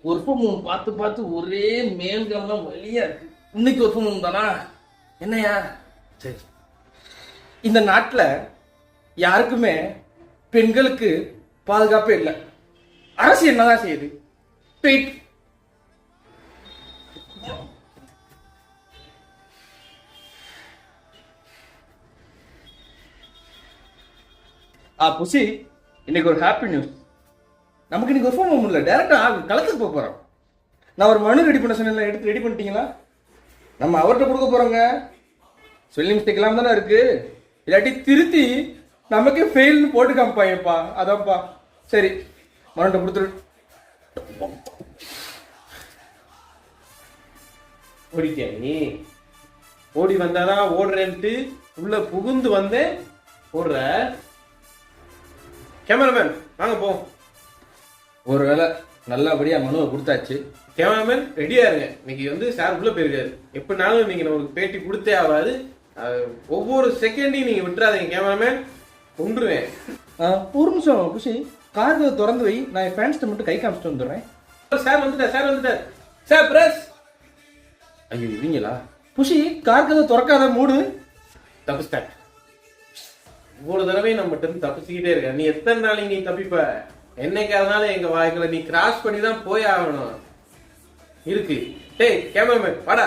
Work from home பார்த்து பார்த்து ஒரே மேல்கள்லாம் வழியா இருக்கு. இன்னைக்கு ஒர்க் ஃப்ரம் ஹோம் தானா? என்னையா? சரி. இந்த நாட்டில் யாருக்குமே பெண்களுக்கு பாதுகாப்பே இல்லை. அரசு என்னதான் செய்யுது? ட்வீட். புசி, இன்னைக்கு ஒரு ஹாப்பி நியூஸ். நமக்கு இன்னைக்கு ஒர்க் ஃப்ரம் ஹோம் இல்லை, டேரக்டா களத்துக்கு போக போறோம். நான் ஒரு மனு ரெடி பண்ண சொன்னேன், எடுத்து ரெடி பண்ணிட்டீங்களா? நம்ம அவர்கிட்ட கொடுக்க போறோங்க. ஸ்பெல்லிங் மிஸ்டேக் எல்லாம் தானே இருக்கு, இல்லாட்டி திருத்தி நமக்கே ஃபெயில்னு போட்டு காமிப்பாங்கப்பா. அதான்ப்பா. சரி, மனுட்ட கொடுத்துரு. ஓடிட்டியா நீ? ஓடி வந்தாதான் ஓடுறேன்ட்டு உள்ள புகுந்து வந்தேன் ஓடுற. கேமராமேன் வாங்க போ. ஒருவேளை நல்லபடியா மனுவை கொடுத்தாச்சு. கேமராமேன் ரெடியா இருங்க. இன்னைக்கு சார் உள்ள போயிருக்காரு. எப்படினாலும் நீங்க நமக்கு பேட்டி கொடுத்தே ஆகாது. ஒவ்வொரு செகண்டையும் நீங்க விட்டுறாதீங்க கேமராமேன், கொண்டுருவேன். ஒரு நிமிஷம் புஷி, கார் திறந்து வை, நான் என் ஃபேன்ஸ்ட மட்டும் கை காமிச்சிட்டு வந்துடுறேன். சார் வந்துட்டார், சார் வந்துட்டார். Sir press. ஐயோ இவங்களா? புஷி, கார் கதவை திறக்காத, மூடு. தப்பிச்சிட்டேன். ஒவ்வொரு தடவையும் நம்ம தப்பிச்சுக்கிட்டே இருக்க. நீ எத்தனை நாளைக்கு நீ தப்பிப்ப? என்னைக்கு அதனால எங்க வாய்க்குள்ள நீ கிராஸ் பண்ணி தான் போய் ஆகணும் இருக்கு. டேய் கேமராமேன் வாடா.